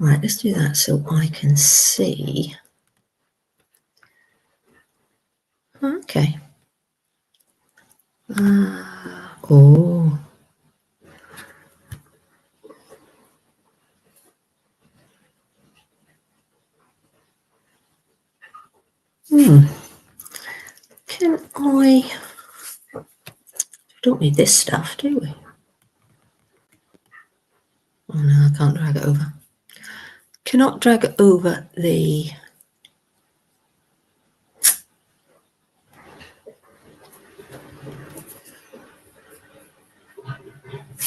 Right, let's do that so I can see. Okay. Oh. Can I... Don't need this stuff, do we? Oh no, I can't drag it over. Cannot drag it over the...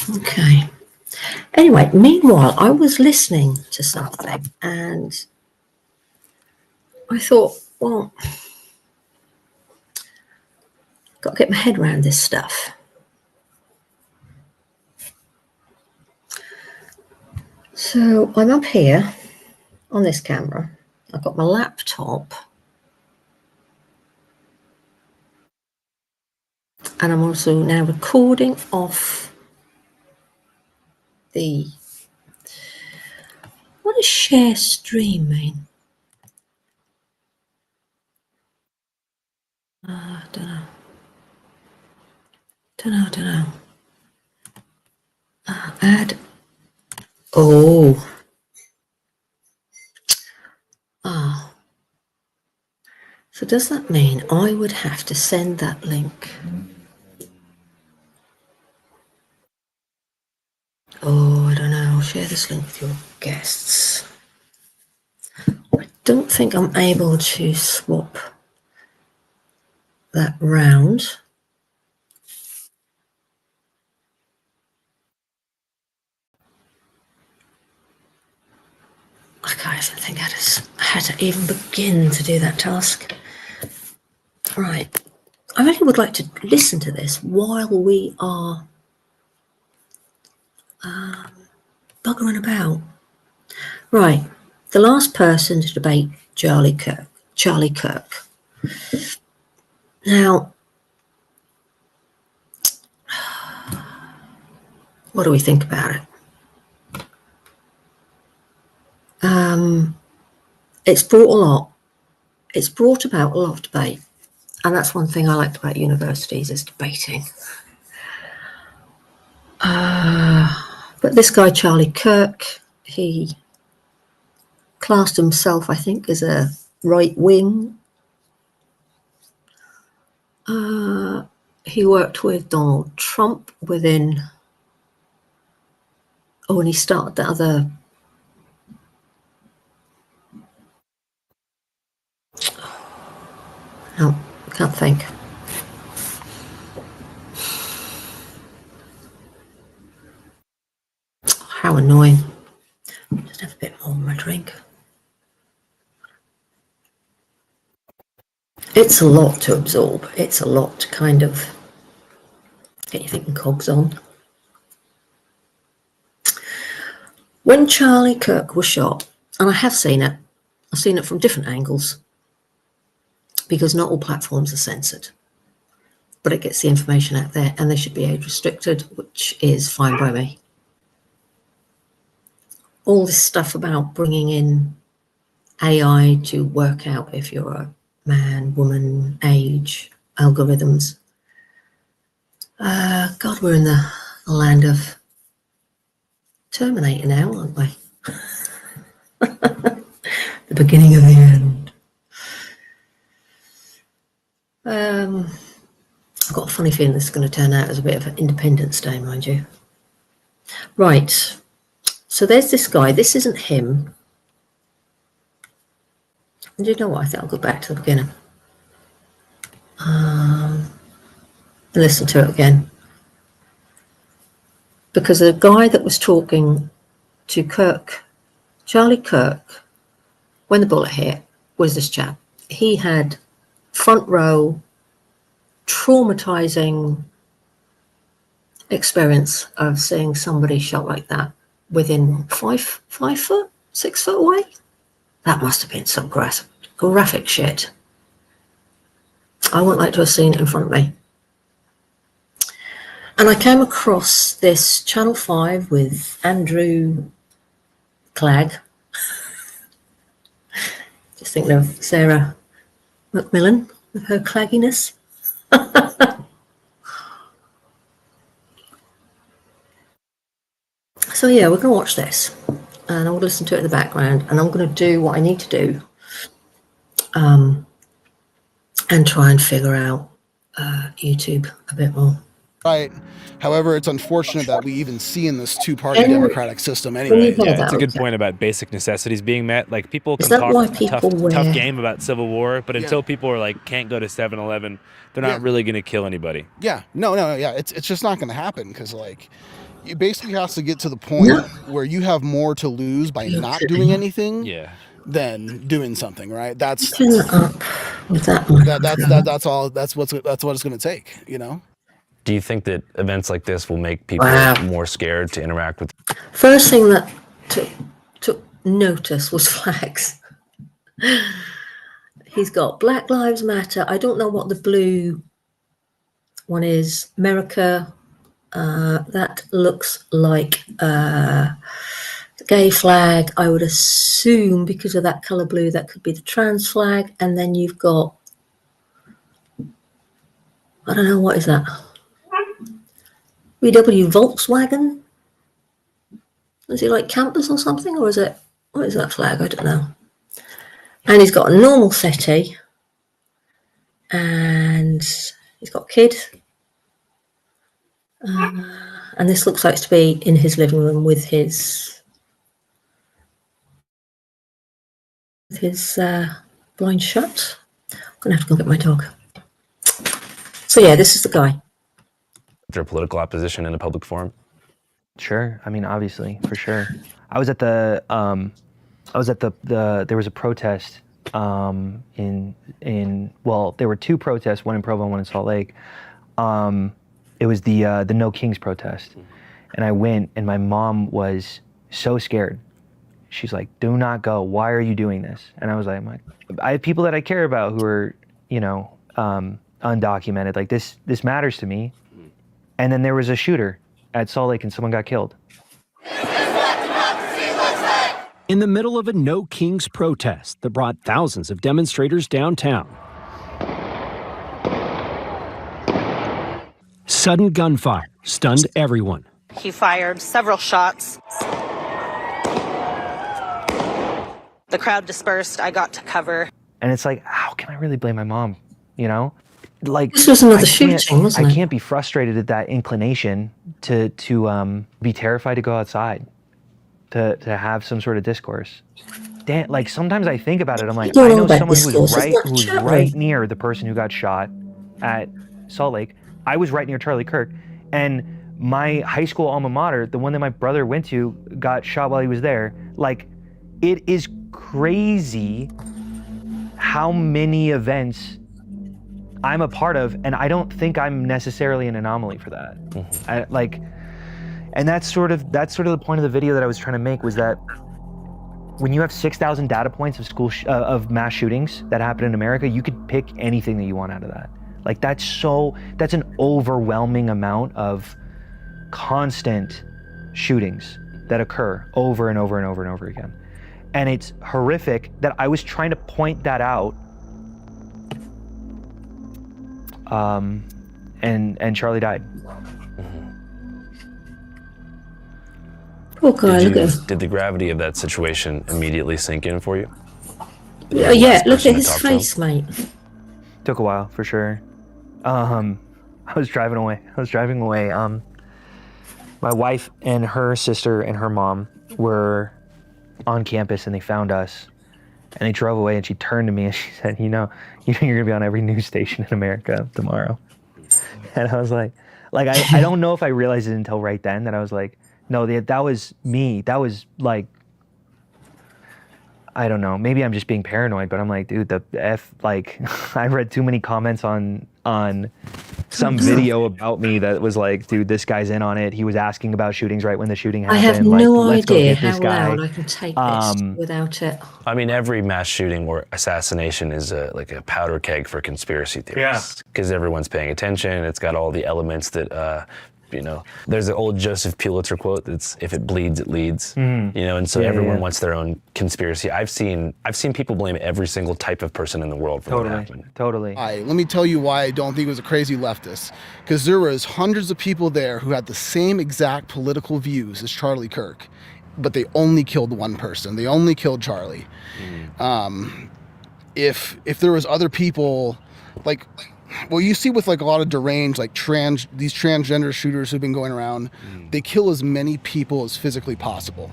Okay. Anyway, meanwhile, I was listening to something and I thought, well, got to get my head around this stuff. So I'm up here on this camera. I've got my laptop and I'm also now recording off the... What does share stream mean? I don't know. Add. Oh. Ah. So does that mean I would have to send that link? Oh, I don't know. Share this link with your guests. I don't think I'm able to swap that round. I can't even think how to even begin to do that task. Right. I really would like to listen to this while we are buggering about. Right. The last person to debate Charlie Kirk. Now, what do we think about it? It's brought about a lot of debate. And that's one thing I liked about universities is debating. But this guy, Charlie Kirk, he classed himself, I think, as a right wing. He worked with Donald Trump within... Oh, and he started the other... No, can't think. How annoying. Just have a bit more of my drink. It's a lot to absorb. It's a lot to kind of get your thinking cogs on. When Charlie Kirk was shot, and I have seen it, I've seen it from different angles, because not all platforms are censored, but it gets the information out there and they should be age restricted, which is fine by me. All this stuff about bringing in AI to work out if you're a man, woman, age, algorithms. God, we're in the land of Terminator now, aren't we? The beginning of the end. I've got a funny feeling this is going to turn out as a bit of an Independence Day, mind you. Right. So there's this guy. This isn't him. And you know what? I think I'll go back to the beginning. Listen to it again. Because the guy that was talking to Kirk, Charlie Kirk, when the bullet hit, was this chap. He had front row, traumatizing experience of seeing somebody shot like that within 5 foot, 6 foot away. That must have been some graphic shit. I wouldn't like to have seen it in front of me. And I came across this Channel 5 with Andrew Clegg. Just thinking of Sarah Macmillan with her clagginess. So yeah, we're going to watch this, and I'm going to listen to it in the background, and I'm going to do what I need to do, and try and figure out YouTube a bit more. Right. However, it's unfortunate that we even see in this two-party democratic system anyway. Yeah, it's a good point about basic necessities being met. Like, people can talk tough game about Civil War, but until people are like can't go to 7-Eleven, they're not really going to kill anybody. Yeah. No. Yeah. It's just not going to happen, because like you basically have to get to the point where you have more to lose by not doing anything. Yeah. Than doing something, right? That's Turn that up with that that's all. That's what it's going to take. You know. Do you think that events like this will make people more scared to interact with? First thing that took notice was flags. He's got Black Lives Matter. I don't know what the blue one is. America. That looks like the gay flag. I would assume, because of that colour blue, that could be the trans flag. And then you've got, I don't know, what is that? VW Volkswagen? Is it like campus or something? Or is it, what is that flag? I don't know. And he's got a normal settee. And he's got kid. And this looks like to be in his living room with his blind shut. I'm going to have to go get my dog. So yeah, this is the guy. Their political opposition in a public forum? Sure. I mean, obviously, for sure. I was at the there was a protest well, there were two protests, one in Provo, one in Salt Lake. It was the No Kings protest. And I went, and my mom was so scared. She's like, do not go. Why are you doing this? And I was like, I have people that I care about who are, undocumented. Like, this matters to me. And then there was a shooter at Salt Lake and someone got killed. In the middle of a No Kings protest that brought thousands of demonstrators downtown, sudden gunfire stunned everyone. He fired several shots. The crowd dispersed. I got to cover. And it's like, how can I really blame my mom? You know? Like, this was another shooting, wasn't it? I can't be frustrated at that inclination to be terrified to go outside, to have some sort of discourse. Dan, like, sometimes I think about it, I'm like, I know someone who's right near the person who got shot at Salt Lake. I was right near Charlie Kirk, and my high school alma mater, the one that my brother went to, got shot while he was there. Like, it is crazy how many events I'm a part of, and I don't think I'm necessarily an anomaly for that. And that's sort of the point of the video that I was trying to make, was that when you have 6,000 data points of of mass shootings that happen in America, you could pick anything that you want out of that. Like, that's an overwhelming amount of constant shootings that occur over and over and over and over again. And it's horrific that I was trying to point that out. And Charlie died. Poor guy, look at him. Did the gravity of that situation immediately sink in for you? Yeah, look at his face, mate. Took a while, for sure. I was driving away. My wife and her sister and her mom were on campus, and they found us. And they drove away, and she turned to me and she said, you know you're gonna be on every news station in America tomorrow. And I was like I don't know if I realized it until right then that I was like, no, that was me. That was like, I don't know, maybe I'm just being paranoid, but I'm like, dude, I read too many comments on some video about me that was like, dude, this guy's in on it. He was asking about shootings right when the shooting happened. I have no idea how guy. loud I can take this without it. I mean, every mass shooting or assassination is like a powder keg for conspiracy theories. Because everyone's paying attention. It's got all the elements that You know, there's an old Joseph Pulitzer quote that's "If it bleeds, it leads." You know, and so everyone wants their own conspiracy. I've seen people blame every single type of person in the world for what happened. Totally. Let me tell you why I don't think it was a crazy leftist. Because there was hundreds of people there who had the same exact political views as Charlie Kirk, but they only killed one person. They only killed Charlie. If there was other people, like, well, you see with like a lot of deranged, like these transgender shooters who've been going around, they kill as many people as physically possible.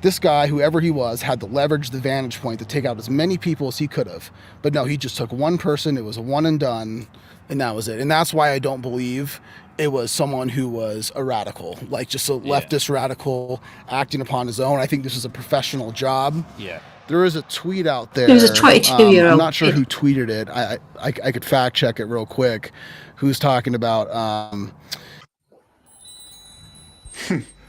This guy, whoever he was, had the leverage, the vantage point to take out as many people as he could have. But no, he just took one person. It was a one and done, and that was it. And that's why I don't believe it was someone who was a radical, like just a leftist radical acting upon his own. I think this was a professional job. Yeah. There is a tweet out there. There was a 22-year-old I'm not sure who tweeted it. I could fact check it real quick. Who's talking about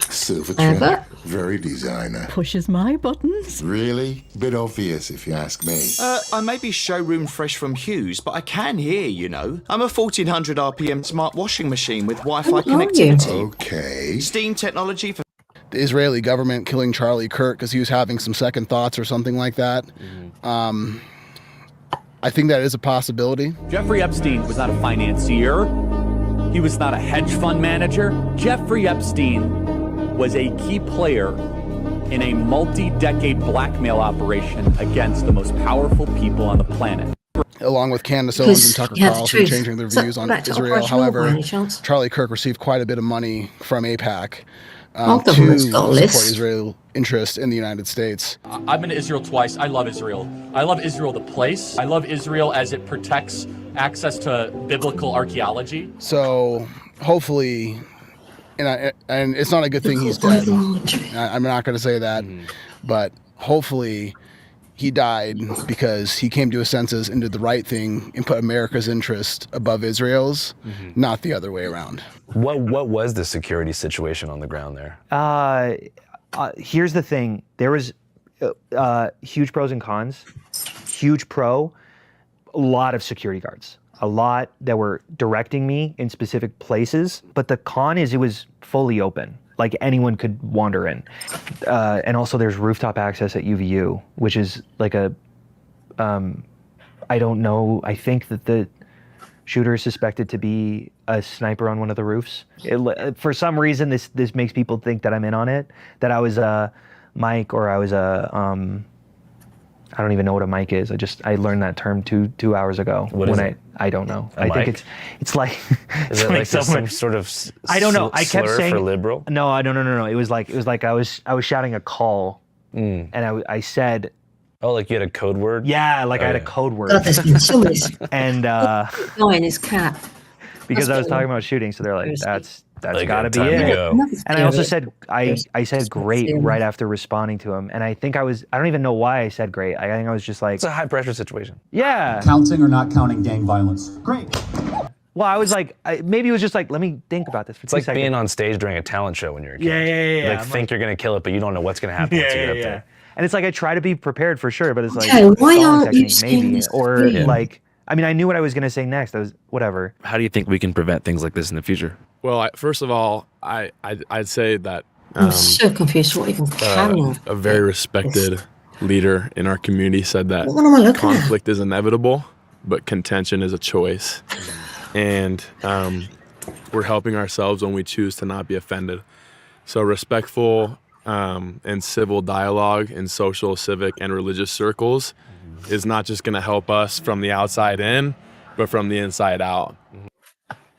Silver trim, very designer. Pushes my buttons. Really? Bit obvious if you ask me. I may be showroom fresh from Hughes, but I can hear, you know. I'm a 1400 RPM smart washing machine with Wi-Fi connectivity. Okay. Steam technology for the Israeli government killing Charlie Kirk because he was having some second thoughts or something like that. I think that is a possibility. Jeffrey Epstein was not a financier. He was not a hedge fund manager. Jeffrey Epstein was a key player in a multi-decade blackmail operation against the most powerful people on the planet. Along with Candace Owens and Tucker Carlson changing their views on Israel. However, Charlie Kirk received quite a bit of money from AIPAC to support Israel interest in the United States. I've been to Israel twice. I love Israel. I love Israel, the place. I love Israel as it protects access to biblical archaeology. So hopefully, and it's not a good thing he's dead. I'm not going to say that, but hopefully he died because he came to his senses and did the right thing and put America's interest above Israel's, not the other way around. What was the security situation on the ground there? Here's the thing. There was huge pros and cons. Huge pro, a lot of security guards. A lot that were directing me in specific places. But the con is it was fully open. Like anyone could wander in. And also there's rooftop access at UVU, which is like a, I don't know, I think that the shooter is suspected to be a sniper on one of the roofs. For some reason, this makes people think that I'm in on it, that I was a Mike or I was a, I don't even know what a mic is. I learned that term two hours ago. What is it? I don't know. I think it's like is it like some sort of I don't know. I kept saying for liberal. No. It was like I was shouting a call, and I said. Oh, like you had a code word? Yeah, like I had a code word. God, there's been so many. And in his cat. Because I was talking about shooting, so they're like, that's like got to be it. And I also said I said great right after responding to him, and I think I don't even know why I said great. I think I was just like, it's a high pressure situation. Yeah. Counting or not counting gang violence? Great. Well, I was like, maybe it was just like, let me think about this for 2 seconds. It's like being on stage during a talent show when you're a kid. Yeah. You like think you're gonna kill it, but you don't know what's gonna happen once you get up there. And it's like I try to be prepared for sure, but it's like, why aren't you maybe or like. I mean, I knew what I was going to say next. I was whatever. How do you think we can prevent things like this in the future? Well, first of all, I'd say that I'm so confused. What even can a very respected leader in our community said that conflict is inevitable, but contention is a choice. And we're helping ourselves when we choose to not be offended. So respectful and civil dialogue in social, civic, and religious circles is not just going to help us from the outside in, but from the inside out.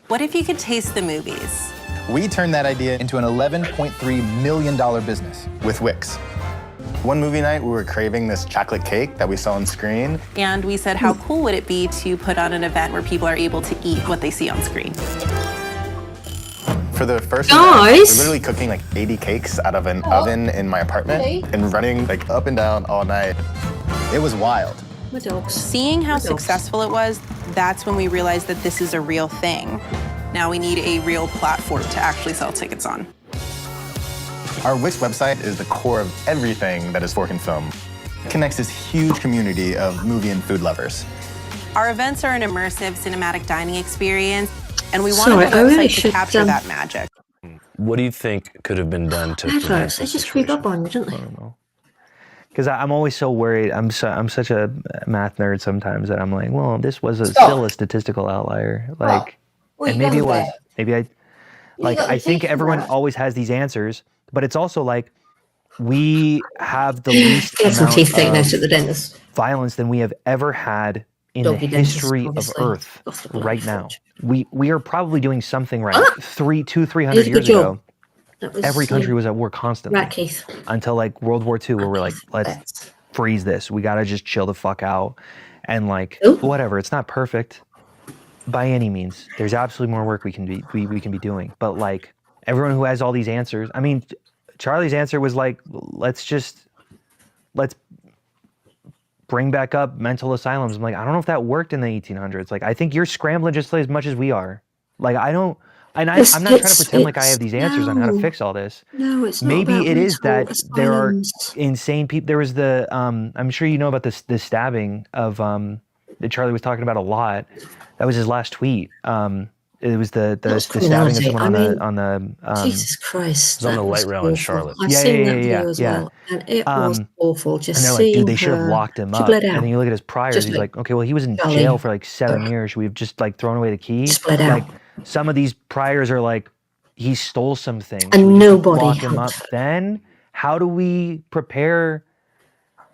What if you could taste the movies? We turned that idea into an $11.3 million business with Wix. One movie night, we were craving this chocolate cake that we saw on screen. And we said, how cool would it be to put on an event where people are able to eat what they see on screen? For the first event, we were literally cooking like 80 cakes out of an oven in my apartment and running like up and down all night. It was wild. Seeing how successful it was, that's when we realized that this is a real thing. Now we need a real platform to actually sell tickets on. Our Wix website is the core of everything that is Fork and Film. It connects this huge community of movie and food lovers. Our events are an immersive cinematic dining experience, and we want a website to capture that magic. What do you think could have been done to prevent Adverts, they this just creep situation? up on you, don't they? I don't know. Because I'm always so worried. I'm such a math nerd sometimes that I'm like, well, this was still a statistical outlier. Like, and maybe it was. Maybe I think everyone always has these answers, but it's also like we have the least Get some teeth taken out amount at the dentist. of violence than we have ever had in Doggy the dentist, history of obviously. Earth Off the bloody right now. foot. We are probably doing something right. 300 Did a good years job. ago, That was, every country was at war constantly. Right, Keith. Until like World War II, where we're like, let's freeze this. We gotta just chill the fuck out, and like whatever. It's not perfect by any means. There's absolutely more work we can be doing. But like everyone who has all these answers, I mean, Charlie's answer was like, let's bring back up mental asylums. I'm like, I don't know if that worked in the 1800s. Like, I think you're scrambling just as much as we are. Like, I don't. And I'm not trying to pretend like I have these answers on how to fix all this. No, it's not. Maybe about it is that mental there are asylums. insane people. There was the I'm sure you know about the stabbing of that Charlie was talking about a lot. That was his last tweet. It was the stabbing of someone on the Jesus Christ. It was on the that light was rail in awful. Charlotte. I've seen that video as well, and it was awful. Just and they're like, seeing dude, they should have her- locked him she up. bled And out. then you look at his priors. Just He's like, like, okay, well, he was in Charlie. jail for like 7 years. We've just like thrown away the key. Just bled Like out. some of these priors are like, he stole something. And Should we nobody lock him up. helped. Then how do we prepare?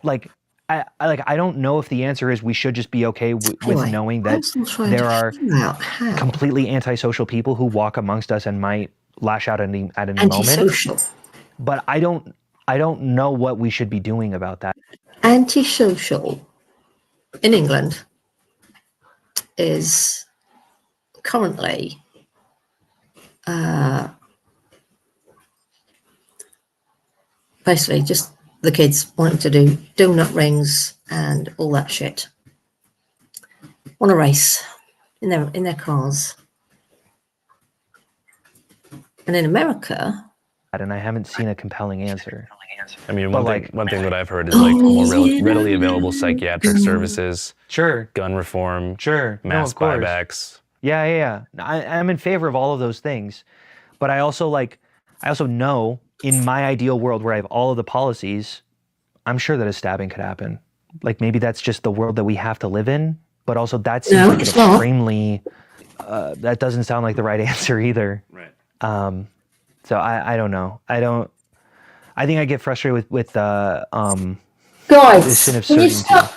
Like, I don't know if the answer is we should just be okay with Anyway, knowing I'm that still trying there to are figure out how. completely antisocial people who walk amongst us and might lash out at any moment. Antisocial. But I don't know what we should be doing about that. Antisocial in England is currently basically just the kids wanting to do donut rings and all that shit on a race in their cars. And in America, And I haven't seen a compelling answer. I mean, But one thing that I've heard is like more readily available psychiatric services, Sure. gun reform, Sure. No, mass of course. buybacks. Yeah. I'm in favor of all of those things, but I also know in my ideal world where I have all of the policies, I'm sure that a stabbing could happen. Like maybe that's just the world that we have to live in, but also that seems No, like an it's not. extremely. That doesn't sound like the right answer either. Right. So I don't know. I think I get frustrated with the guys, sin of can you certainty. stop?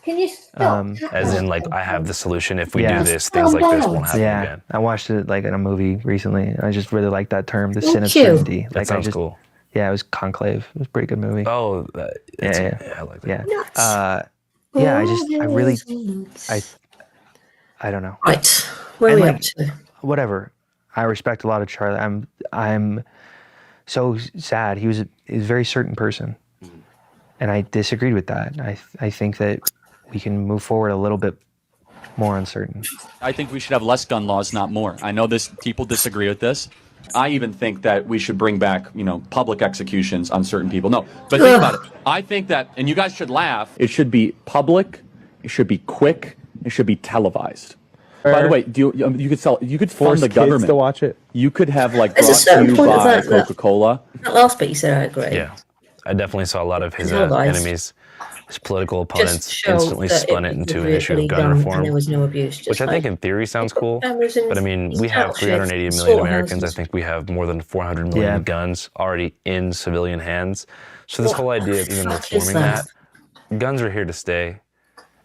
Can you stop? As in, like, I have the solution. If we Yeah. do this, things like this won't happen Yeah, again. I watched it like in a movie recently. I just really like that term, the sin Thank of you. certainty. That Like I sounds just, cool. yeah, it was Conclave. It was a pretty good movie. Oh, yeah, I like that. yeah. I don't know. Right, where are And, we like, up to? Whatever. I respect a lot of Charlie. I'm so sad. He was a very certain person, and I disagreed with that. I think that we can move forward a little bit more uncertain. I think we should have less gun laws, not more. I know people disagree with this. I even think that we should bring back, public executions on certain people. No, but think about it. I think that, and you guys should laugh, it should be public, it should be quick, it should be televised. By the way, you could fund the government to watch it. You could have like There's a brought to certain you point of by that Coca-Cola. That last bit you said, I agree. Yeah, I definitely saw a lot of his Well, guys, enemies, his political Just opponents, show instantly that spun it it was into an issue really of gun done and reform. there was no abuse. Just Which I think like, in theory sounds cool, cameras in but I mean, these we have outfits, 380 million slaughterhouses. Americans. I think we have more than 400 million Yeah. guns already in civilian hands. So this What whole idea the of even fuck is reforming that? that, guns are here to stay.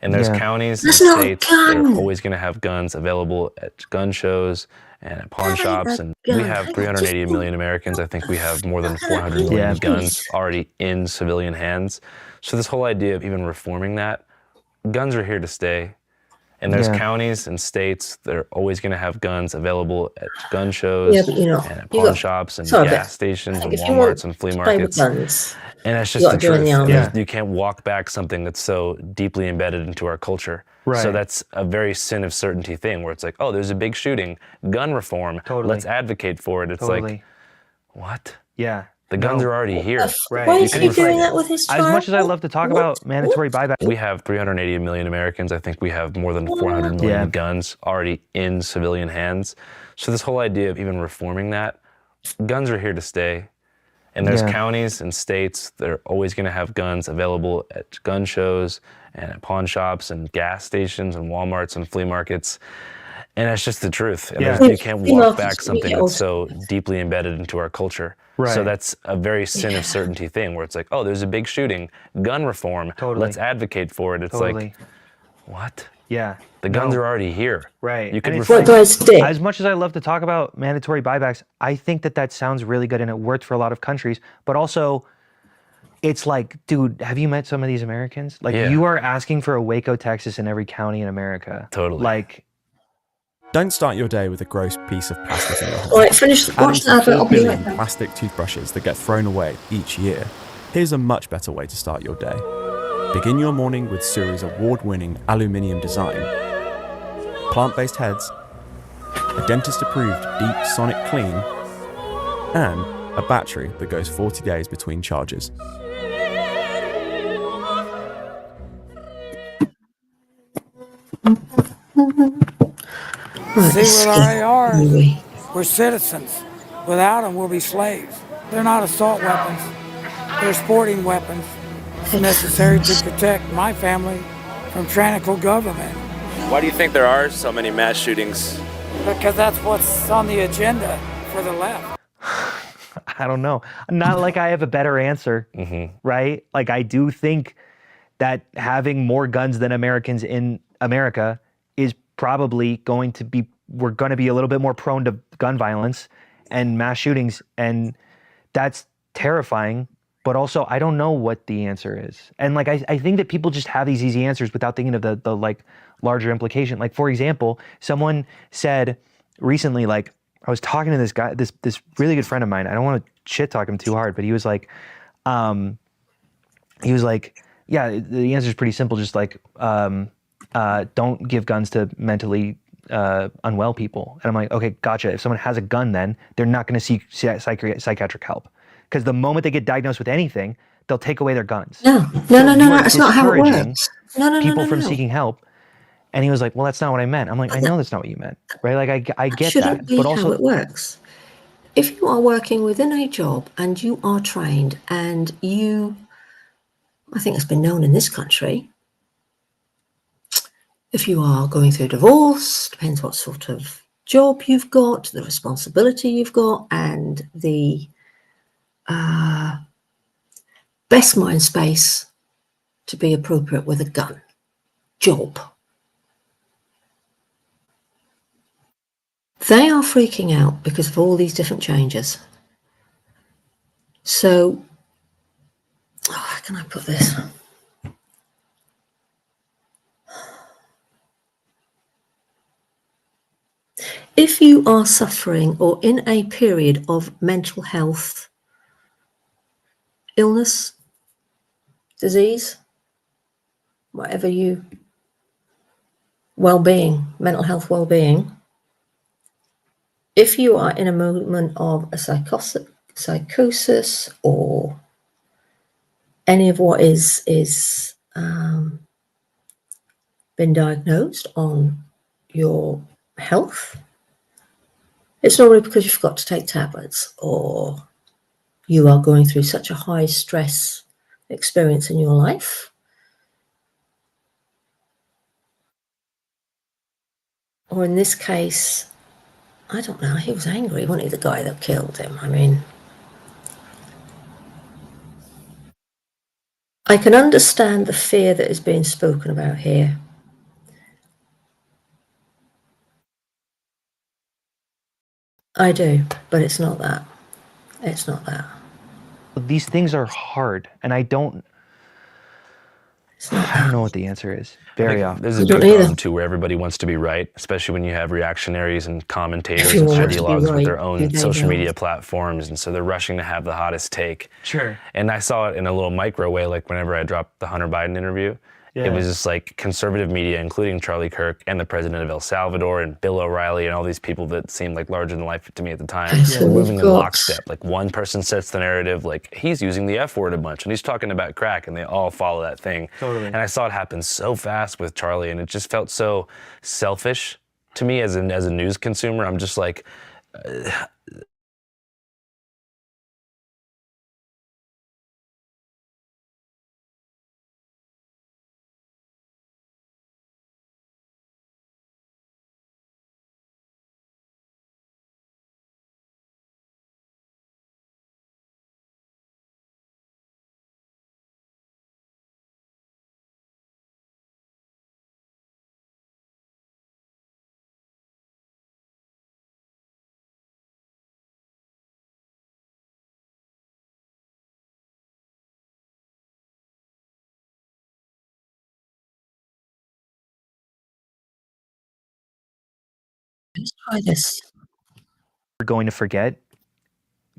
And there's Yeah. counties That's and not a states that gun. are always going to have guns available at gun shows and at pawn That ain't shops. a And gun. we have 380 million Americans. I think we have more than 400 million Yeah. guns already in civilian hands. So this whole idea of even reforming that, guns are here to stay. And there's Yeah. counties and states that are always going to have guns available at gun shows Yeah, but and at you pawn got- shops and sorry, but gas stations and if you want Walmarts and flea to play markets. with guns, And that's you just the gotta do it in truth. the army. Yeah. You can't walk back something that's so deeply embedded into our culture. Right. So that's a very sin of certainty thing where it's like, oh, there's a big shooting, gun reform. Totally. Let's advocate for it. It's Totally. like, what? Yeah. The guns No. are already here. Right. Why You is can he just, like, doing that with his child? As much as I love to talk about mandatory buyback, We have 380 million Americans. I think we have more than 400 million Yeah. guns already in civilian hands. So this whole idea of even reforming that, guns are here to stay. And there's counties and states that are always going to have guns available at gun shows and at pawn shops and gas stations and Walmarts and flea markets. And that's just the truth. And you can't walk back something that's so deeply embedded into our culture. Right. So that's a very sin of certainty thing where it's like, oh, there's a big shooting, gun reform, let's advocate for it. It's like, what? Yeah. The guns are already here. Right. You could as much as I love to talk about mandatory buybacks, I think that sounds really good and it worked for a lot of countries. But also, it's like, dude, have you met some of these Americans? Like, you are asking for a Waco, Texas in every county in America. Totally. Like, don't start your day with a gross piece of plastic in your hand. All right, finish. Watch that. 4 billion plastic toothbrushes that get thrown away each year. Here's a much better way to start your day. Begin your morning with Suri's award-winning aluminium design, plant-based heads, a dentist-approved deep sonic clean, and a battery that goes 40 days between charges. See, with our ARs, we're citizens. Without them, we'll be slaves. They're not assault weapons. They're sporting weapons necessary to protect my family from tyrannical government. Why do you think there are so many mass shootings? Because that's what's on the agenda for the left. I don't know. Not like I have a better answer, right? Like, I do think that having more guns than Americans in America is probably going to be, we're going to be a little bit more prone to gun violence and mass shootings. And that's terrifying. But also, I don't know what the answer is. And like, I think that people just have these easy answers without thinking of the like larger implication. Like, for example, someone said recently, like, I was talking to this guy, this really good friend of mine. I don't want to shit talk him too hard, but he was like, yeah, the answer is pretty simple. Just like, don't give guns to mentally unwell people. And I'm like, okay, gotcha. If someone has a gun, then they're not going to seek psychiatric help. Because the moment they get diagnosed with anything, they'll take away their guns. No, that's not how it works. People from seeking help. And he was like, well, that's not what I meant. I'm like, I know that's not what you meant, right? Like, I get Shouldn't that. Be but also, how it works. If you are working within a job and you are trained and I think it's been known in this country, if you are going through divorce, depends what sort of job you've got, the responsibility you've got, and the best mind space to be appropriate with a gun job. They are freaking out because of all these different changes. So, how can I put this? If you are suffering or in a period of mental health illness, disease, whatever well-being, mental health well-being, if you are in a moment of a psychosis or any of what is been diagnosed on your health, it's normally because you forgot to take tablets or you are going through such a high stress experience in your life. Or in this case, I don't know, he was angry, wasn't he, the guy that killed him? I mean, I can understand the fear that is being spoken about here. I do, but it's not that. It's not that. These things are hard, and I don't know what the answer is very often. There's a big problem too where everybody wants to be right, especially when you have reactionaries and commentators and ideologues with their own social media platforms, and so they're rushing to have the hottest take. Sure. And I saw it in a little micro way, like whenever I dropped the Hunter Biden interview. Yeah. It was just like conservative media, including Charlie Kirk and the president of El Salvador and Bill O'Reilly and all these people that seemed like larger than life to me at the time, were moving in lockstep. Like one person sets the narrative, like he's using the F word a bunch and he's talking about crack, and they all follow that thing. Totally. And I saw it happen so fast with Charlie, and it just felt so selfish to me as a news consumer. I'm just like, let's try this. We're going to forget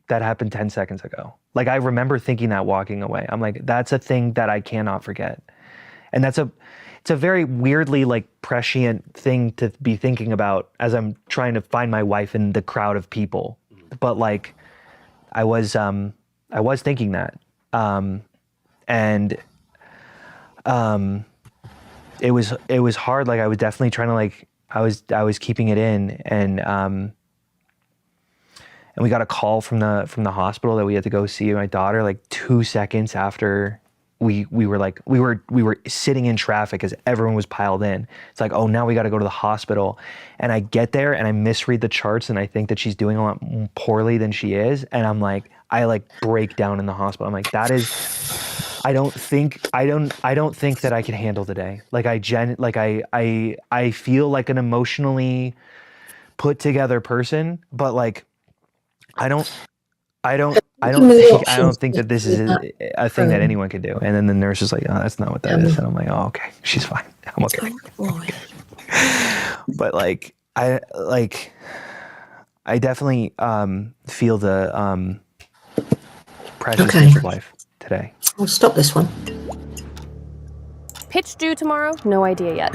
that happened 10 seconds ago. Like, I remember thinking that walking away. I'm like, that's a thing that I cannot forget. And it's a very weirdly like prescient thing to be thinking about as I'm trying to find my wife in the crowd of people. But like, I was thinking that. It was hard. Like, I was definitely trying to like, I was keeping it in, and we got a call from the hospital that we had to go see my daughter like 2 seconds after we were sitting in traffic as everyone was piled in. It's like, oh, now we got to go to the hospital. And I get there and I misread the charts and I think that she's doing a lot more poorly than she is. And I'm like, I like break down in the hospital. I'm like, I don't think that I can handle the day. Like I feel like an emotionally put together person, but like I don't think that this is a thing that anyone could do. And then the nurse is like, oh, that's not what that is. And I'm like, oh, okay, she's fine. I'm okay. But like, I definitely feel the preciousness of life today. I'll stop this one. Pitch due tomorrow? No idea yet.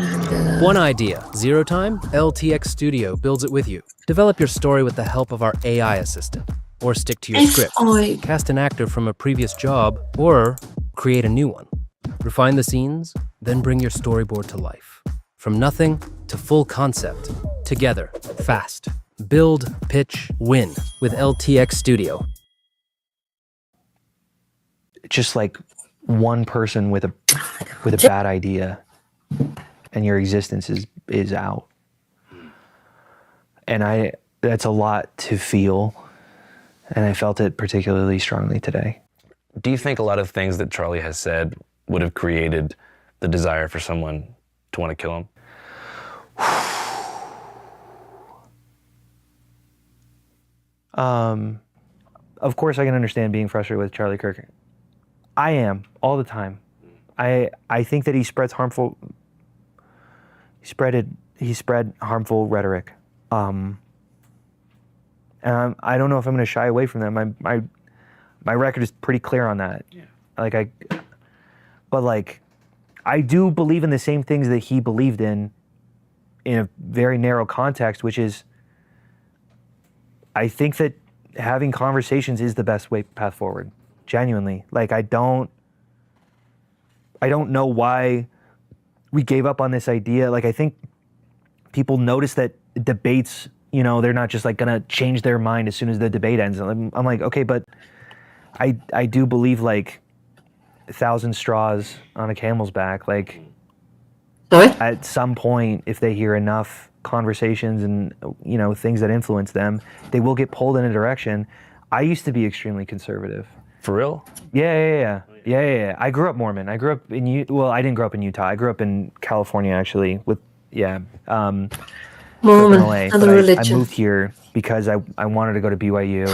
One idea. Zero time? LTX Studio builds it with you. Develop your story with the help of our AI assistant. Or stick to your script. Cast an actor from a previous job, or create a new one. Refine the scenes, then bring your storyboard to life. From nothing to full concept. Together, fast. Build, pitch, win with LTX Studio. Just like one person with a bad idea, and your existence is out. And that's a lot to feel. And I felt it particularly strongly today. Do you think a lot of things that Charlie has said would have created the desire for someone to want to kill him? Of course I can understand being frustrated with Charlie Kirk. I am, all the time. I think that he spread harmful rhetoric. And I don't know if I'm going to shy away from them. My record is pretty clear on that. Yeah. But I do believe in the same things that he believed in a very narrow context, which is, I think that having conversations is the best path forward. Genuinely, I don't know why we gave up on this idea. I think people notice that debates, they're not just gonna change their mind as soon as the debate ends. I'm like, okay, but I do believe 1,000 straws on a camel's back. At some point, if they hear enough conversations and things that influence them, they will get pulled in a direction. I used to be extremely conservative. For real? Yeah. I grew up Mormon. I grew up in I didn't grow up in Utah. I grew up in California actually. Mormon, other religion. I moved here because I wanted to go to BYU.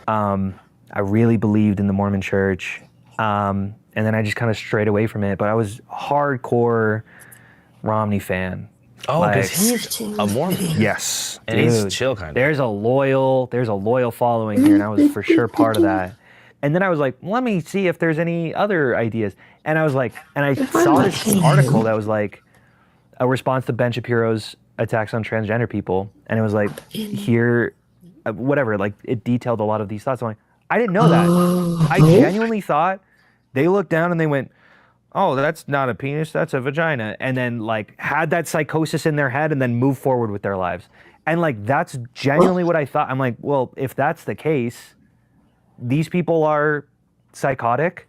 I really believed in the Mormon Church, and then I just kind of strayed away from it. But I was a hardcore Romney fan. Oh, because he's a Mormon. Yes, and he's chill kind of. There's a loyal following here, and I was for sure part of that. And then I was like, let me see if there's any other ideas. And I was like, and I saw this article that was a response to Ben Shapiro's attacks on transgender people. And it was here, whatever, it detailed a lot of these thoughts. I'm like, I didn't know that. I genuinely thought they looked down and they went, oh, that's not a penis, that's a vagina. And then had that psychosis in their head and then move forward with their lives. And that's genuinely what I thought. I'm like, well, if that's the case, these people are psychotic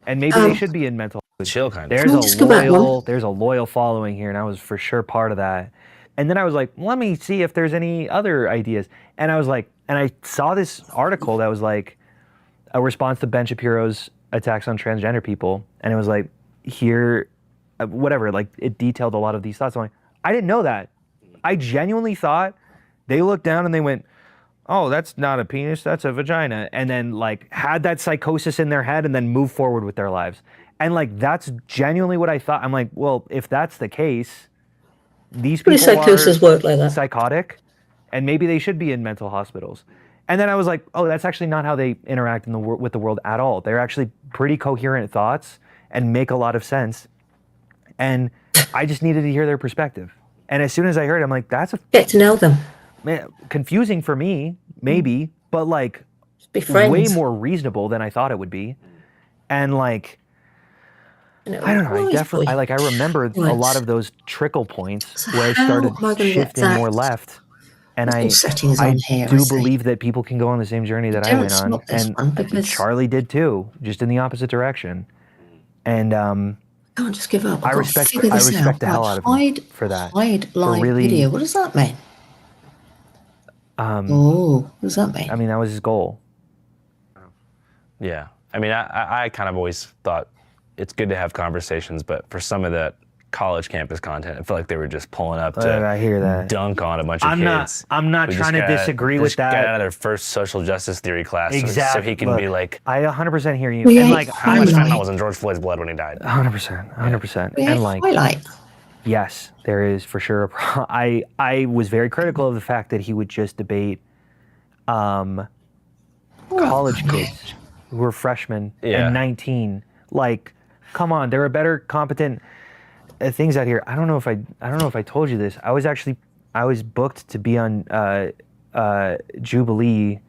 and maybe they should be in mental. Chill kind of. There's a loyal following here, and I was for sure part of that. And then I was like, let me see if there's any other ideas. And I was like, and I saw this article that was a response to Ben Shapiro's attacks on transgender people. And it was here, whatever, it detailed a lot of these thoughts. I'm like, I didn't know that. I genuinely thought they looked down and they went, oh, that's not a penis, that's a vagina. And then had that psychosis in their head and then move forward with their lives. And that's genuinely what I thought. I'm like, well, if that's the case, these people psychosis are work like that? Psychotic and maybe they should be in mental hospitals. And then I was like, oh, that's actually not how they interact with the world at all. They're actually pretty coherent thoughts and make a lot of sense. And I just needed to hear their perspective. And as soon as I heard it, I'm like, that's get to know them. Man, confusing for me, maybe, but like be friends. Way more reasonable than I thought it would be. And like, I don't know, I remember a lot of those trickle points where I started shifting more left. And I do believe that people can go on the same journey that I went on. And Charlie did too, just in the opposite direction. And can't just give up. I respect the hell out of him for that. Hide live video. What does that mean? What does that mean? I mean, that was his goal. Yeah. I mean, I kind of always thought it's good to have conversations, but for some of that college campus content, I feel like they were just pulling up to I hear that. dunk on a bunch of kids. I'm not trying to disagree with that. Got out of their first social justice theory class, exactly. So he can be like, I 100% hear you. Yeah, and like, how much fentanyl was in George Floyd's blood when he died? 100%. Yeah, and like, highlight. Yes, there is for sure. I was very critical of the fact that he would just debate college kids who were freshmen and 19. Like, come on, there are better, competent things out here. I don't know if I told you this. I was booked to be on Jubilee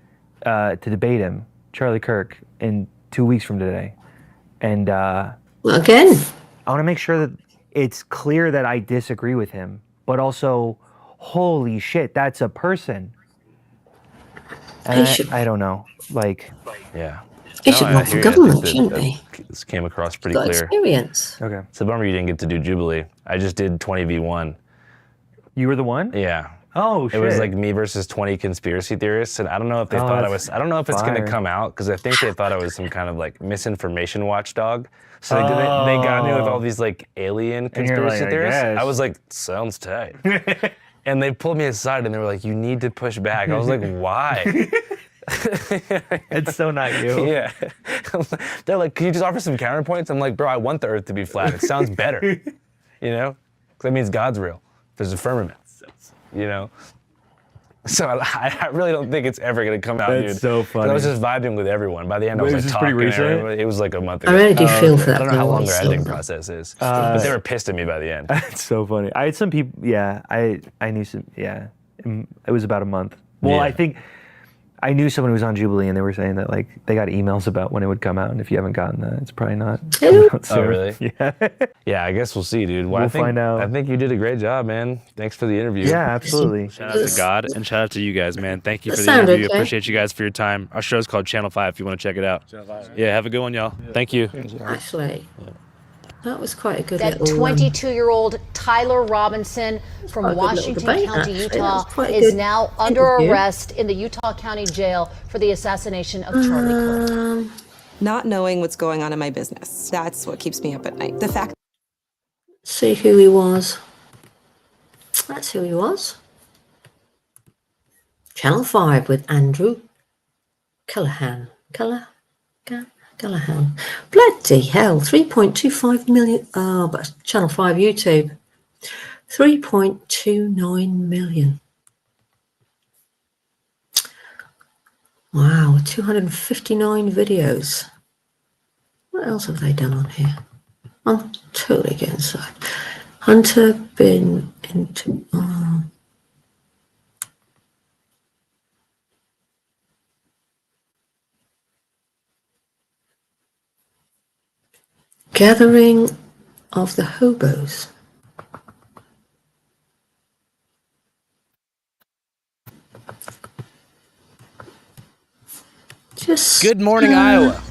to debate him, Charlie Kirk, in 2 weeks from today. And again, I want to make sure that it's clear that I disagree with him, but also, holy shit, that's a person. And I don't know, like, yeah. He should run for government, shouldn't he? This came across pretty Got clear. Experience. Okay. It's a bummer you didn't get to do Jubilee. I just did 20v1. You were the one? Yeah. Oh shit. It was like me versus 20 conspiracy theorists, and I don't know if they thought I was. I don't know if it's going to come out because I think they thought I was some kind of like misinformation watchdog. So they got me with all these like alien conspiracy theorists. I was like, sounds tight. And they pulled me aside and they were like, you need to push back. I was like, why? It's so not you. Yeah. They're like, can you just offer some counterpoints? I'm like, bro, I want the earth to be flat. It sounds better. You know? Because that means God's real. There's a firmament. You know? So I really don't think it's ever going to come out, dude. That's so funny. I was just vibing with everyone. By the end, I was like talking to everyone. It was like a month ago. I really do feel for that. I don't know how long their editing process is. But they were pissed at me by the end. That's so funny. I had some people, I knew some, it was about a month. Well, Yeah. I think I knew someone who was on Jubilee and they were saying that like they got emails about when it would come out, and if you haven't gotten that, it's probably not. Oh, really? Yeah. Yeah, I guess we'll see, dude. Well, We'll find out. I think you did a great job, man. Thanks for the interview. Yeah, absolutely. Shout out to God and shout out to you guys, man. Thank you for the sound interview. okay. Appreciate you guys for your time. Our show's called Channel 5 if you want to check it out. Yeah, have a good one, y'all. Thank you. Actually, that was quite a good That little. 22-year-old Tyler Robinson quite from a good little Washington debate, County, actually. That Utah, was quite a is good now under interview. arrest in the Utah County Jail for the assassination of Charlie Kirk. Not knowing what's going on in my business. That's what keeps me up at night. The fact. See who he was. That's who he was. Channel 5 with Andrew Callahan. Callahan. Bloody hell, 3.25 million. Oh, but Channel 5 YouTube. 3.29 million. Wow, 259 videos. What else have they done on here? I'm totally getting inside. Hunter been into. Gathering of the hobos. Good morning, Iowa.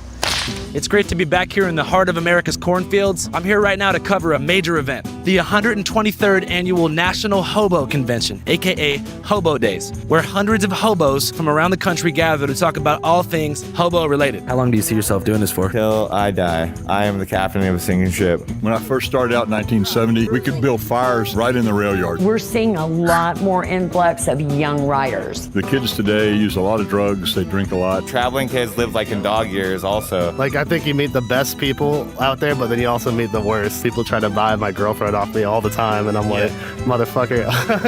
It's great to be back here in the heart of America's cornfields. I'm here right now to cover a major event, the 123rd Annual National Hobo Convention, aka Hobo Days, where hundreds of hobos from around the country gather to talk about all things hobo related. How long do you see yourself doing this for? Till I die. I am the captain of a sinking ship. When I first started out in 1970, we could build fires right in the rail yard. We're seeing a lot more influx of young riders. The kids today use a lot of drugs, they drink a lot. Traveling kids live like in dog years also. Like I think you meet the best people out there, but then you also meet the worst. People try to buy my girlfriend off me all the time, and I'm like, motherfucker.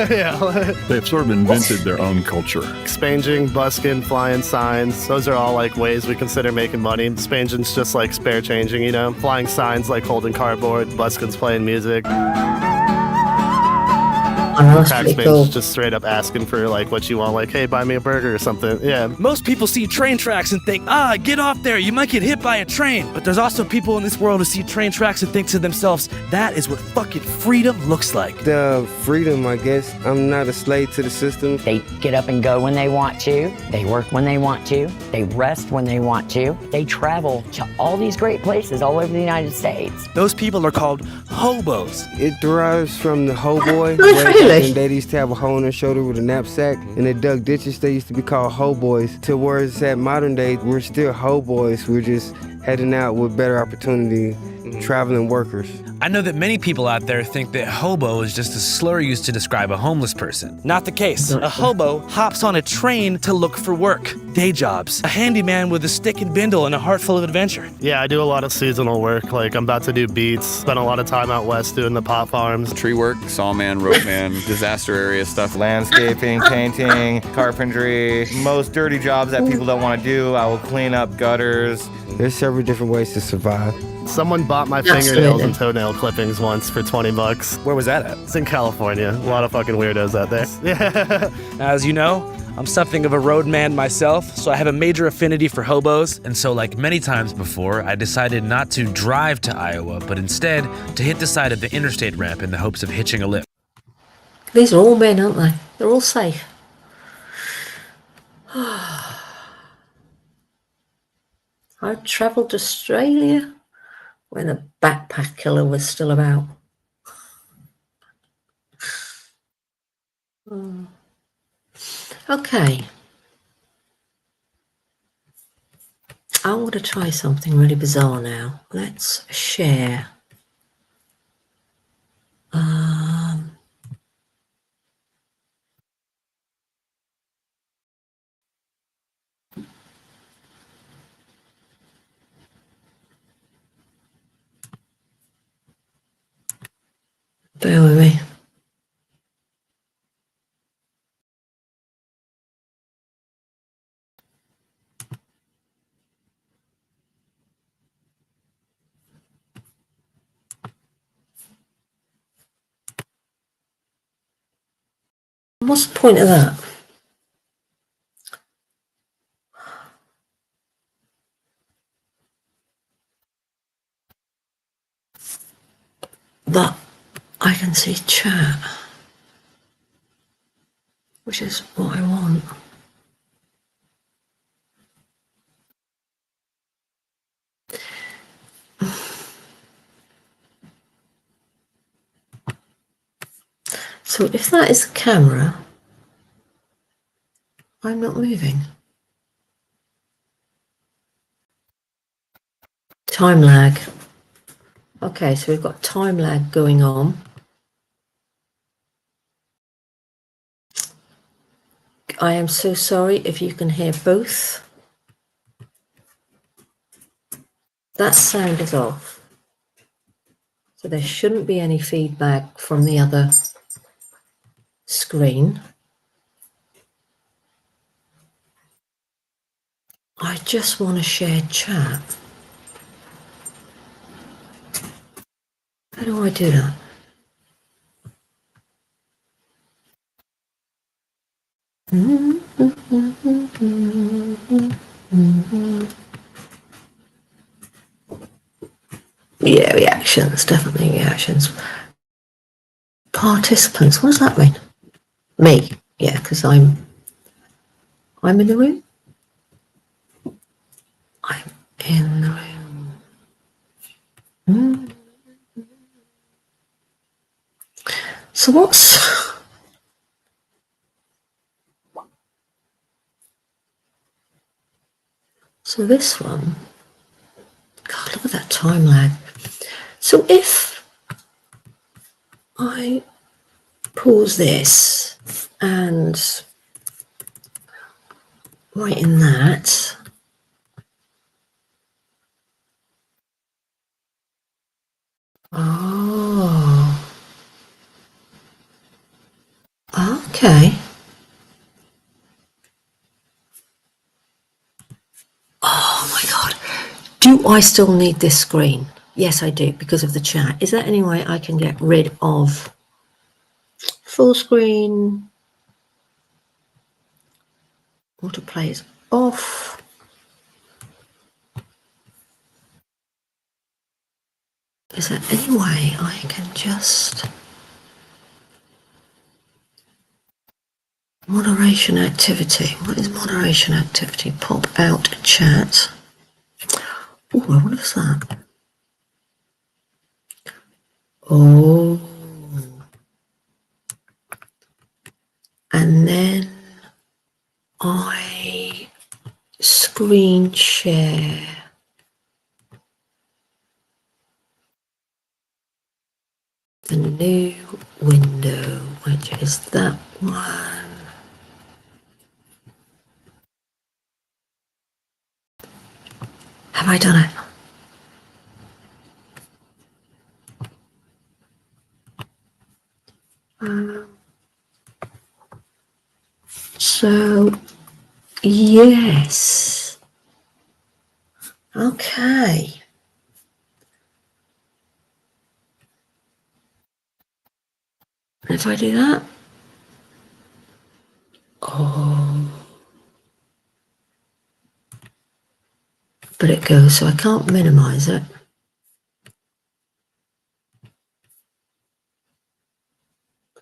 Yeah. They've sort of invented their own culture. Expanging, busking, flying signs. Those are all like ways we consider making money. Expanging's just like spare changing, you know? Flying signs like holding cardboard. Busking's playing music. Tax cool. Just straight up asking for like what you want, like, hey, buy me a burger or something. Yeah. Most people see train tracks and think, get off there, you might get hit by a train. But there's also people in this world who see train tracks and think to themselves, that is what fucking freedom looks like. The freedom, I guess. I'm not a slave to the system. They get up and go when they want to. They work when they want to. They rest when they want to. They travel to all these great places all over the United States. Those people are called hobos. It derives from the hoboy. And they used to have a hole in their shoulder with a knapsack, and they dug ditches. They used to be called hoboys. To where it's at modern day, we're still hoboys. We're just heading out with better opportunity, traveling workers. I know that many people out there think that hobo is just a slur used to describe a homeless person. Not the case. A hobo hops on a train to look for work, day jobs, a handyman with a stick and bindle and a heart full of adventure. Yeah, I do a lot of seasonal work. Like, I'm about to do beats, spent a lot of time out west doing the pot farms. Tree work, sawman, rope man, disaster area stuff. Landscaping, painting, carpentry. Most dirty jobs that people don't want to do. I will clean up gutters. There's several different ways to survive. Someone bought my fingernails and toenail clippings once for $20. Where was that at? It's in California. A lot of fucking weirdos out there. Yeah. As you know, I'm something of a road man myself, so I have a major affinity for hobos. And so, like many times before, I decided not to drive to Iowa, but instead to hit the side of the interstate ramp in the hopes of hitching a lift. These are all men, aren't they? They're all safe. I travelled to Australia when the backpack killer was still about. Okay. I want to try something really bizarre now. Let's share. Bear with me. What's the point of that? But I can see chat, which is what I want. So if that is the camera, I'm not moving. Time lag. Okay, so we've got time lag going on. I am so sorry if you can hear both. That sound is off. So there shouldn't be any feedback from the other screen. I just want to share chat. How do I do that? Yeah, reactions, definitely reactions. Participants, what does that mean? Me, yeah, because I'm in the room. I'm in the room. So what's... So this one, God, look at that time lag. So if I pause this and write in that, Do I still need this screen? Yes, I do, because of the chat. Is there any way I can get rid of full screen? Autoplay is off. Is there any way I can just... Moderation activity. What is moderation activity? Pop out chat. Oh, what is that? Oh. And then I screen share. The new window, which is that one. Have I done it? So, yes. Okay. If I do that, but it goes, so I can't minimize it.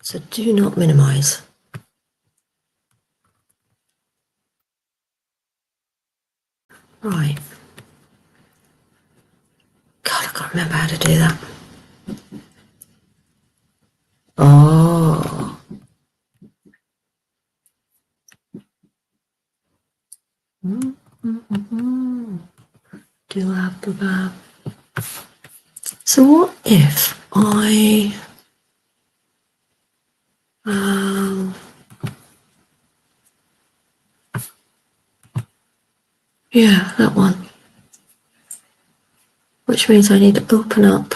So do not minimize. Right. God, I can't remember how to do that. Oh. Do I have the So what if I yeah, that one. Which means I need to open up.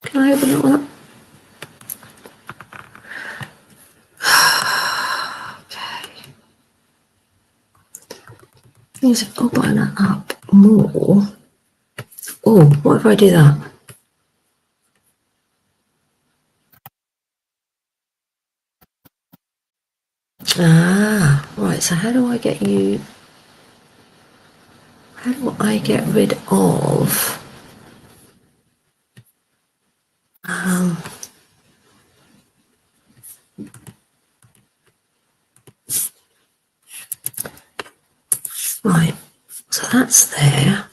Can I open that one up? Okay. Things have opened that up more. Oh, what if I do that? Ah, right, so how do I get you... How do I get rid of... Right, so that's there.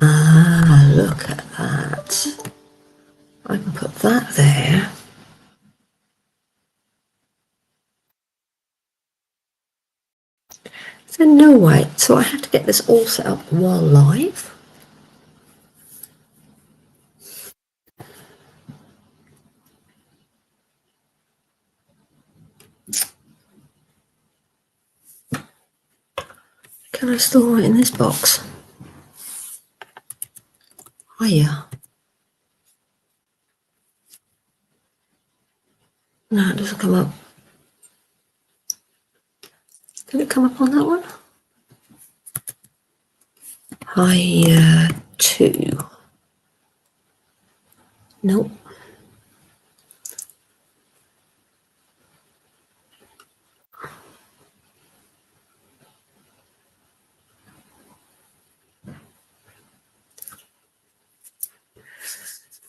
Ah, look at that. I can put that there. Is there no way? So I have to get this all set up while live? Can I still write in this box? Hiya. No, it doesn't come up. Did it come up on that one? Hiya 2. Nope.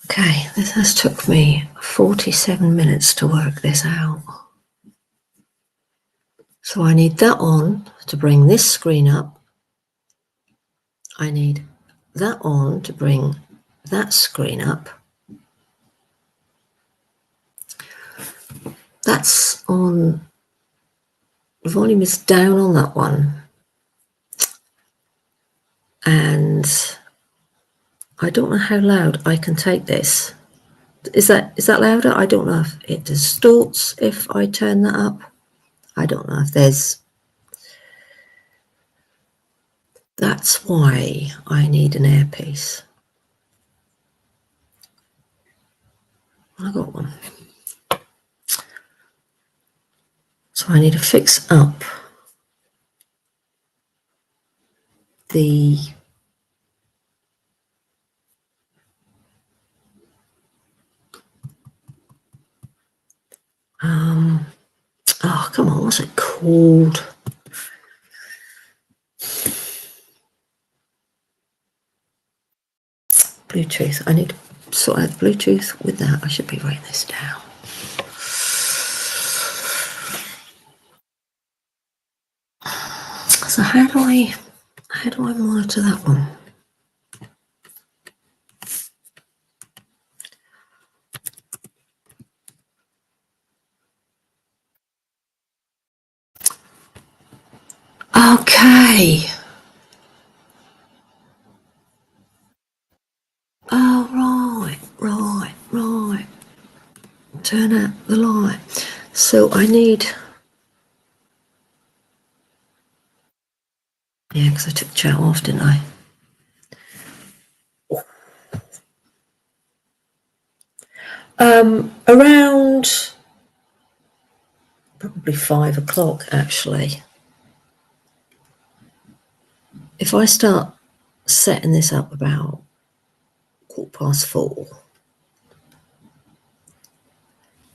Okay, this has took me 47 minutes to work this out. So I need that on to bring this screen up. I need that on to bring that screen up. That's on, the volume is down on that one. And I don't know how loud I can take this. Is that louder? I don't know if it distorts if I turn that up. I don't know if there's... That's why I need an earpiece. I got one. So I need to fix up the oh, come on, what's it called? Bluetooth. I need to sort out the Bluetooth with that. I should be writing this down. So how do I monitor that one? Okay. Oh, right. Turn out the light. So I need... Yeah, because I took the chat off, didn't I? Around probably 5 o'clock, actually. If I start setting this up about 4:15,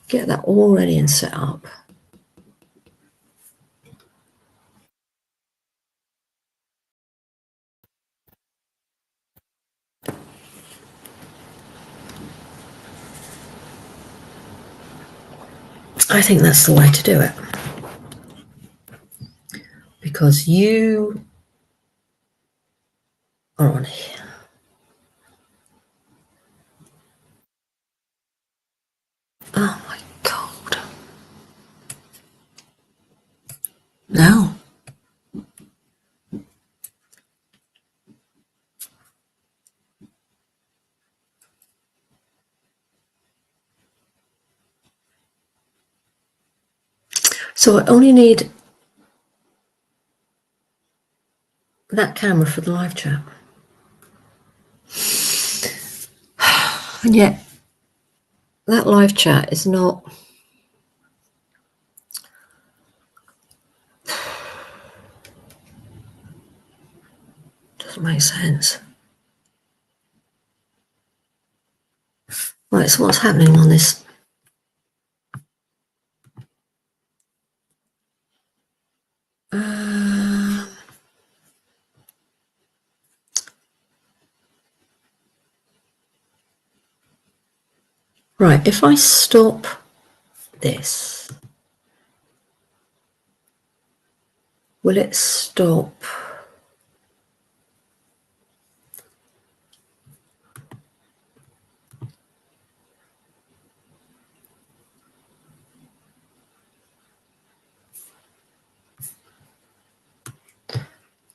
get that all ready and set up. I think that's the way to do it. Because you are on here. Oh my God. No. So I only need that camera for the live chat. And yet, that live chat is not... Doesn't make sense. Right, so what's happening on this? Right, if I stop this, will it stop?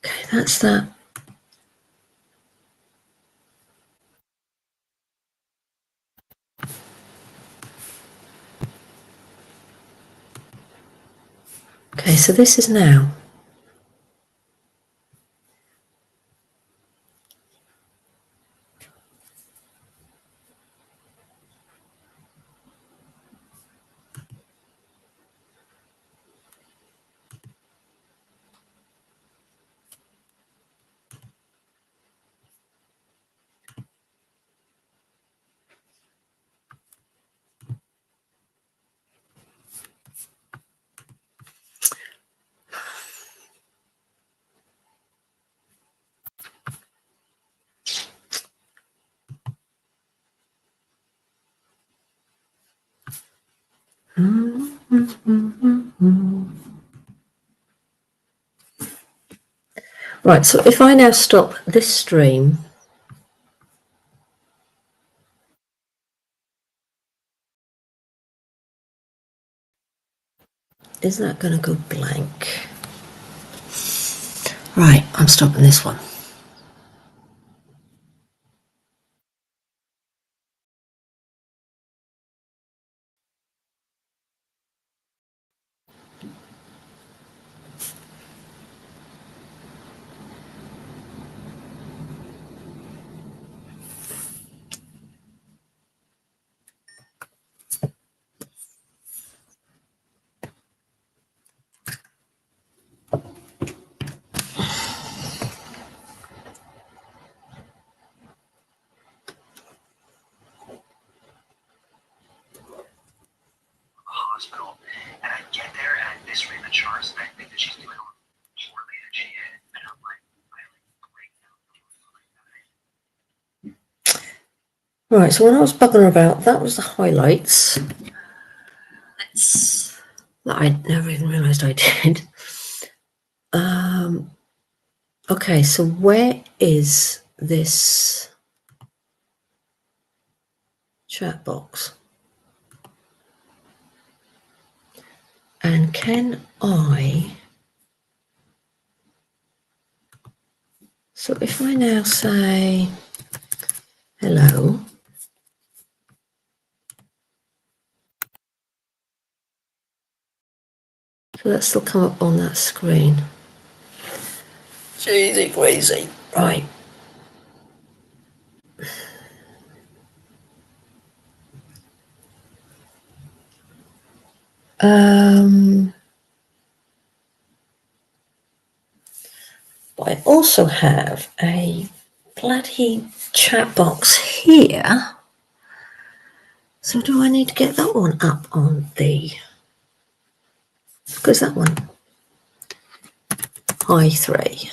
Okay, that's that. Okay, so this is now. Right, so if I now stop this stream, is that going to go blank? Right, I'm stopping this one. Right, so when I was bugging about, that was the highlights. That I never even realised I did. Okay, so where is this chat box? And can I... So if I now say hello, so that still come up on that screen. Cheesy queasy. Right. I also have a bloody chat box here. So do I need to get that one up on the... Because that one... i3.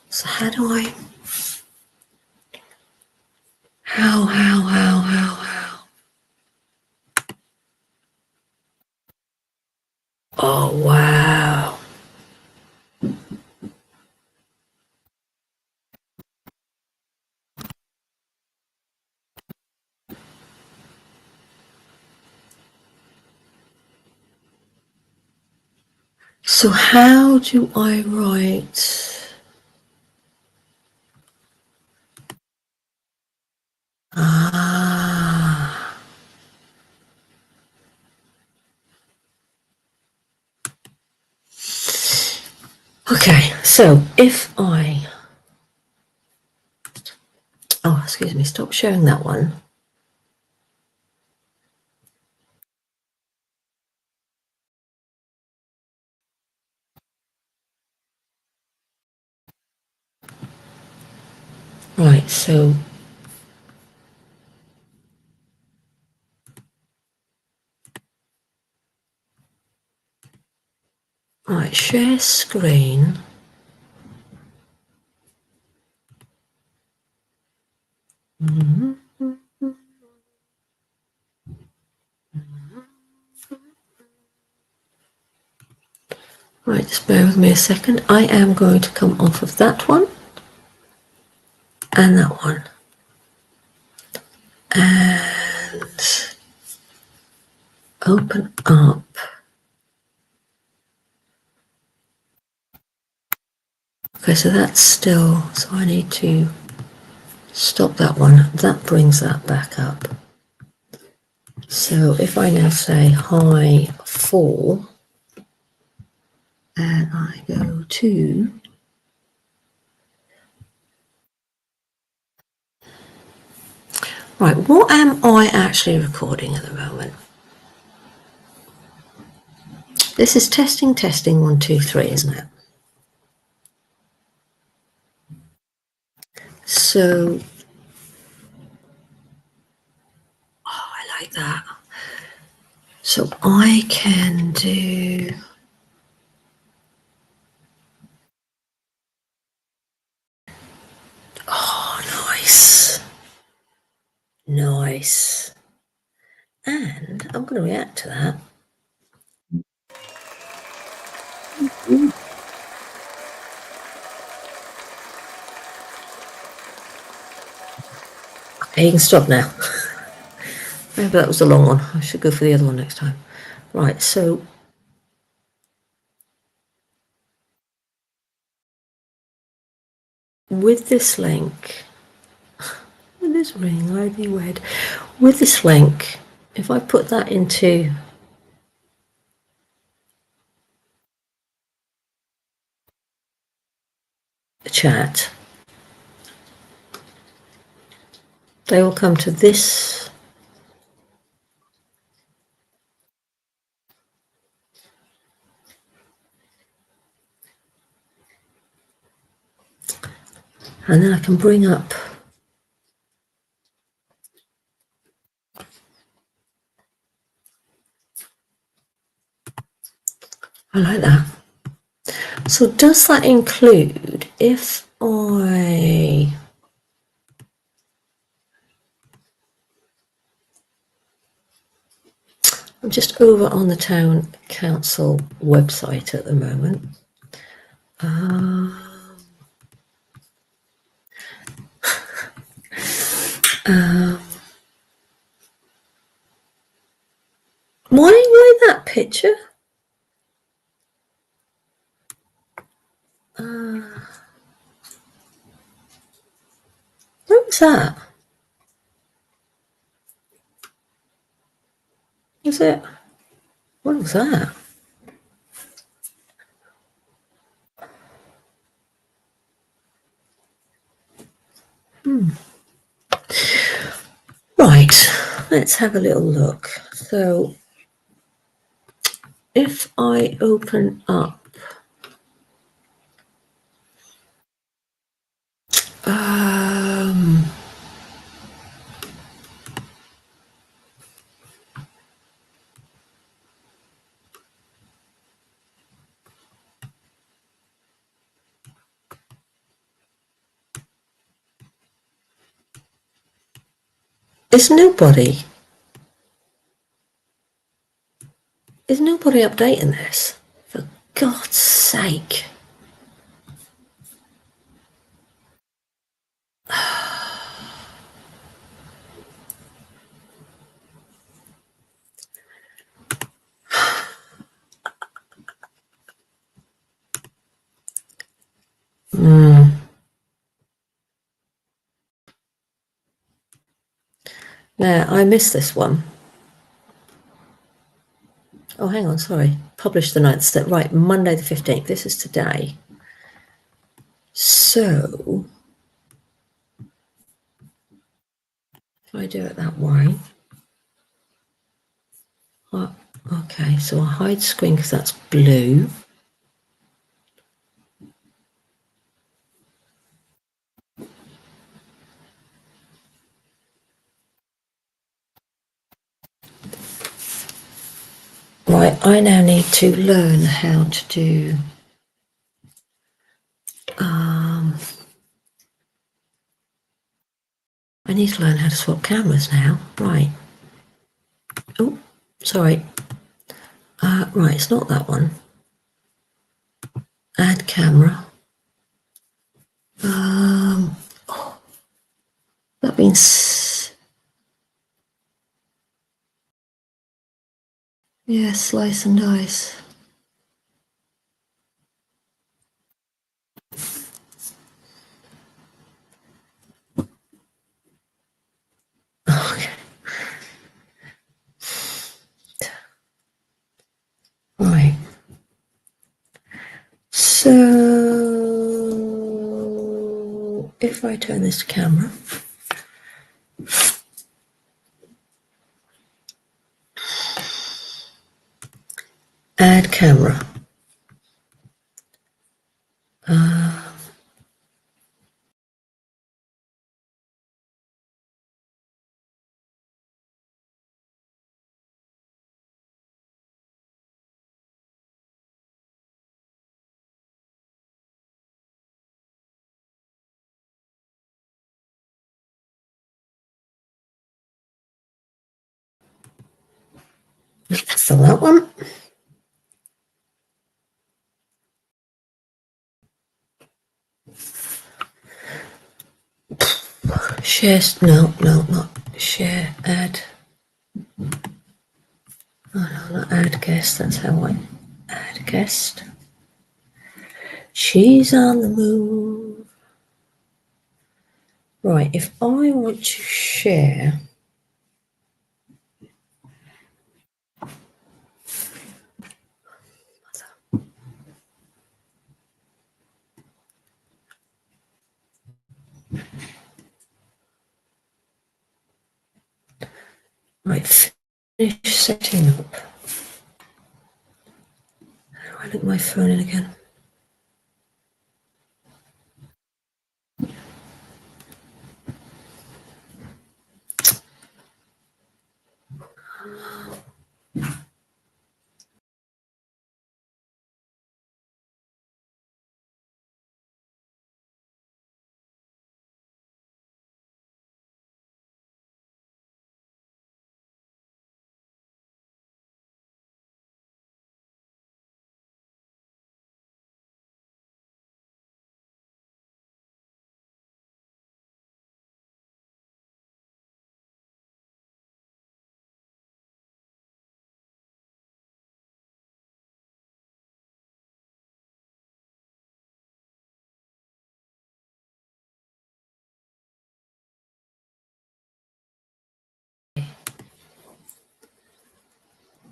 So how do I... How? Oh, wow. So how do I write... Okay, so if I... Oh, excuse me, stop sharing that one. Right, so... Right, share screen. Right, just bear with me a second. I am going to come off of that one and that one. And open up. Okay, so that's still, so I need to stop that one. That brings that back up. So if I now say hi 4 and I go to right, what am I actually recording at the moment? This is testing 1 2 3, isn't it? So I like that. So I can do nice. And I'm going to react to that. Okay, you can stop now. Maybe that was a long one. I should go for the other one next time. Right, so with this link, with this ring, ID wed, with this link, if I put that into the chat, they will come to this and then I can bring up I like that. So does that include if I'm just over on the town council website at the moment. Why that picture? What was that? Was it? What was that? Right, let's have a little look. So if I open up is nobody updating this? For God's sake. Now, I missed this one. Oh, hang on, sorry. Published the 9th. Right, Monday the 15th. This is today. So, if I do it that way. Oh, okay, so I'll hide screen because that's blue. Right, I now need to learn how to do I need to learn how to swap cameras now. Right. Oh, sorry. Right, it's not that one. Add camera. That means yeah, slice and dice. Okay. Right. So if I turn this to camera. Add camera. So that one. Share, no, not share, add. Oh no, not add guest, that's how I add guest. She's on the move. Right, if I want to share. Right, finish setting up. How do I look my phone in again?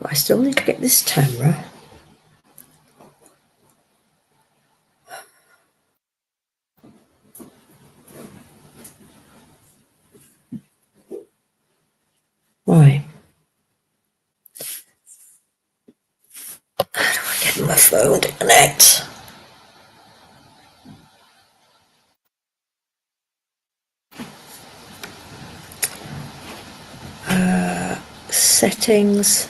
But I still need to get this camera. Right. How do I get my phone to connect? Settings.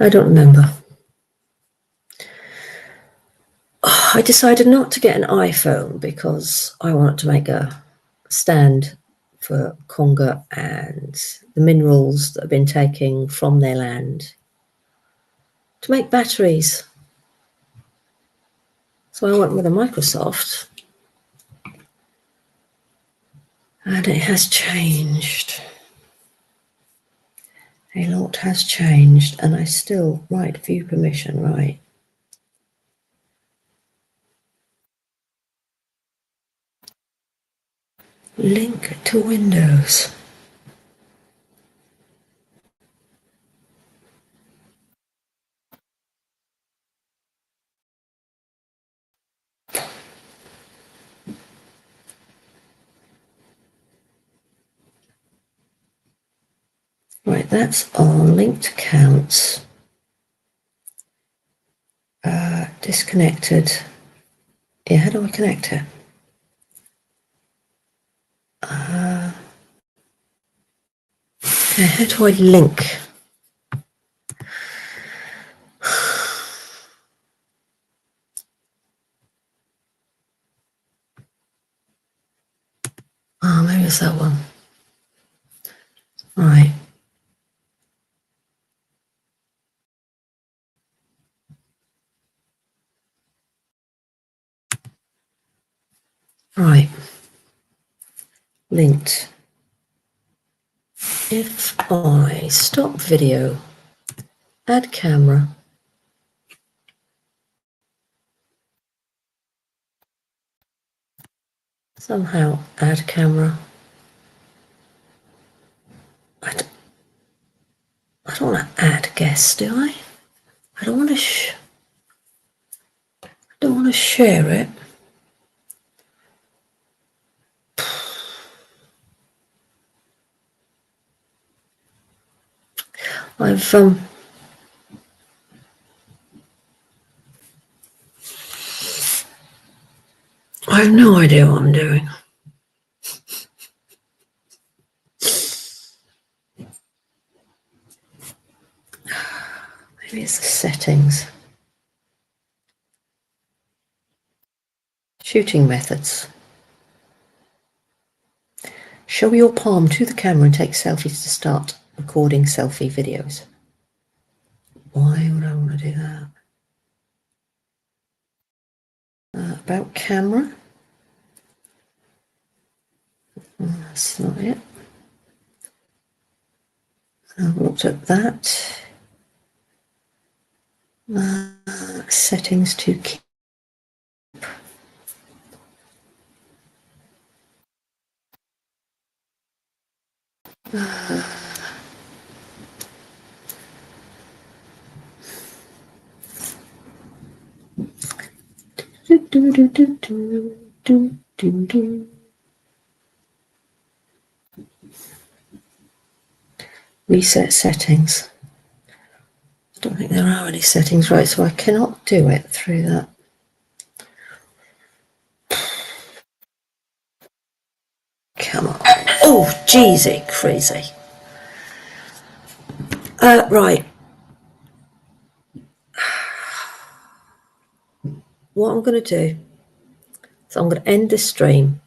I don't remember. I decided not to get an iPhone because I wanted to make a stand for Conga and the minerals that have been taken from their land to make batteries. So I went with a Microsoft, and it has changed. A lot has changed, and I still, right, view permission, right. Link to Windows. Right, that's on linked accounts. Disconnected. Yeah, how do I connect it? Okay, how do I link? Oh, maybe it's that one. Right. Right. Linked. If I stop video, add camera, somehow add camera. I don't want to add guests, do I? I don't want to share it. I have no idea what I'm doing. Maybe it's the settings. Shooting methods. Show your palm to the camera and take selfies to start recording selfie videos. Why would I want to do that? About camera. That's not it. I've looked at that. Settings to keep. Reset settings. I don't think there are any settings, right, so I cannot do it through that. Come on. Oh, jeezy, crazy. Right. what I'm going to do is I'm going to end this stream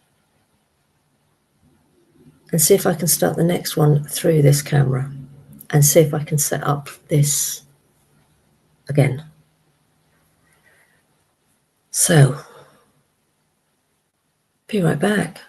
and see if I can start the next one through this camera and see if I can set up this again. So, be right back.